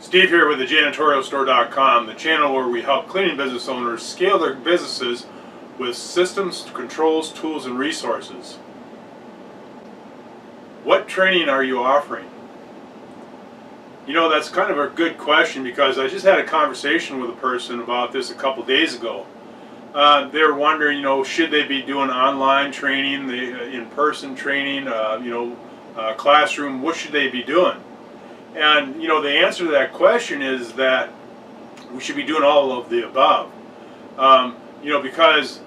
Steve here with the 𝗙𝗕𝗢𝗪.com, the channel where we help cleaning business owners scale their businesses with systems, controls, tools, and resources. What training are you offering? You know, that's kind of a good question, because I just had a conversation with a person about this a couple days ago. They were wondering, should they be doing online training, in-person training, classroom, what should they be doing? And, the answer to that question is that we should be doing all of the above. Because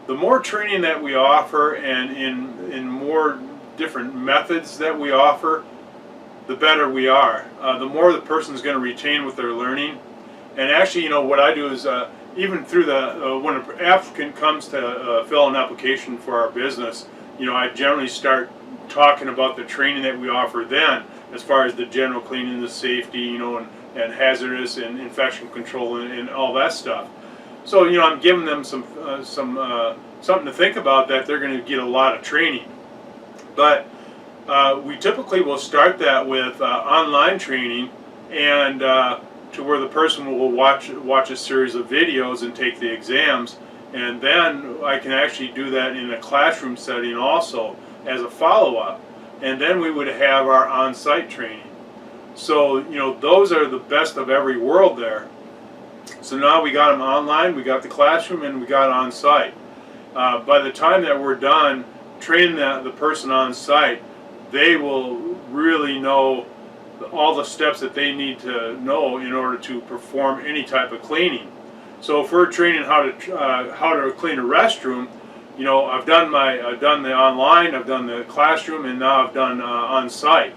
the more training that we offer and in more different methods that we offer, the better we are. The more the person's going to retain what they're learning. And actually, what I do is, even through when an applicant comes to fill an application for our business, I generally start talking about the training that we offer then, as far as the general cleaning, the safety, and hazardous and infection control and all that stuff. So, I'm giving them something to think about, that they're going to get a lot of training. But we typically will start that with online training, and to where the person will watch a series of videos and take the exams, and then I can actually do that in a classroom setting also as a follow-up. And then we would have our on-site training. So, those are the best of every world there. So now we got them online, we got the classroom, and we got on-site. By the time that we're done training the person on-site, they will really know all the steps that they need to know in order to perform any type of cleaning. So if we're training how to clean a restroom, I've done the online, I've done the classroom, and now I've done on-site.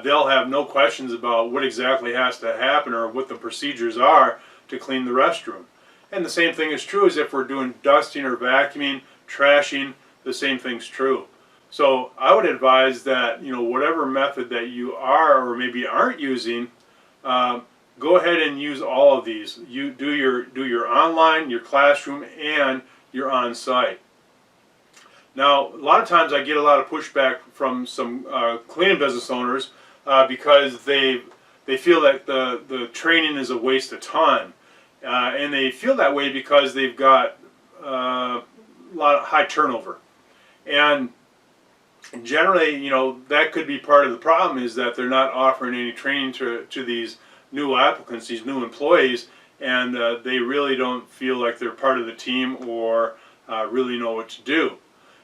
They'll have no questions about what exactly has to happen or what the procedures are to clean the restroom. And the same thing is true as if we're doing dusting or vacuuming, trashing, the same thing's true. So I would advise that, whatever method that you are or maybe aren't using, go ahead and use all of these. You do your online, your classroom, and your on-site. Now, a lot of times I get a lot of pushback from some cleaning business owners because they feel that the training is a waste of time, and they feel that way because they've got a lot of high turnover. And generally, that could be part of the problem, is that they're not offering any training to these new applicants, these new employees, and they really don't feel like they're part of the team or really know what to do.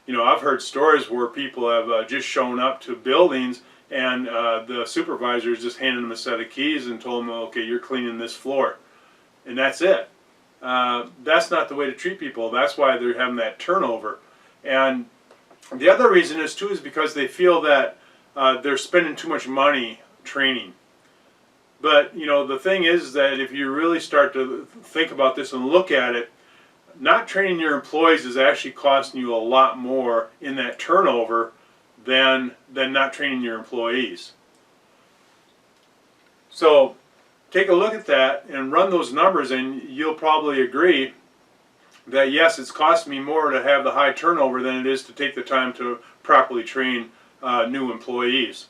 I've heard stories where people have just shown up to buildings, and the supervisors just handed them a set of keys and told them, okay, you're cleaning this floor, and that's it. That's not the way to treat people. That's why they're having that turnover. And the other reason is because they feel that they're spending too much money training. But, the thing is that if you really start to think about this and look at it, not training your employees is actually costing you a lot more in that turnover than not training your employees. So take a look at that and run those numbers, and you'll probably agree that yes, it's costing me more to have the high turnover than it is to take the time to properly train new employees.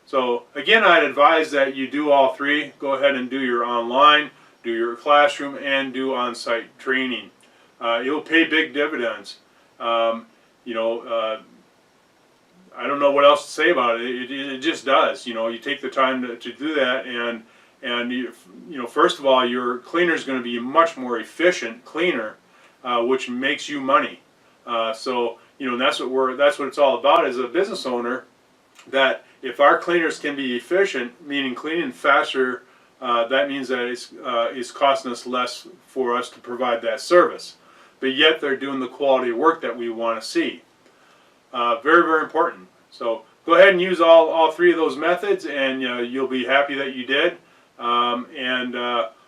So again, I'd advise that you do all three. Go ahead and do your online, do your classroom, and do on-site training. It'll pay big dividends. I don't know what else to say about it. It just does. You take the time to do that, and first of all, your cleaner is going to be a much more efficient cleaner, which makes you money. So that's what it's all about as a business owner. That if our cleaners can be efficient, meaning cleaning faster, that means that it's costing us less for us to provide that service. But yet they're doing the quality of work that we want to see. Very, very important. So go ahead and use all three of those methods, and you'll be happy that you did.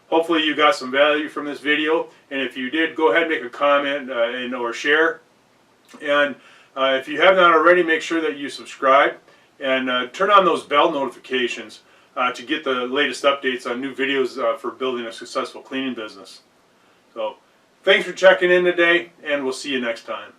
Hopefully you got some value from this video. And if you did, go ahead and make a comment or share. And if you have not already, make sure that you subscribe and turn on those bell notifications to get the latest updates on new videos for building a successful cleaning business. So thanks for checking in today, and we'll see you next time.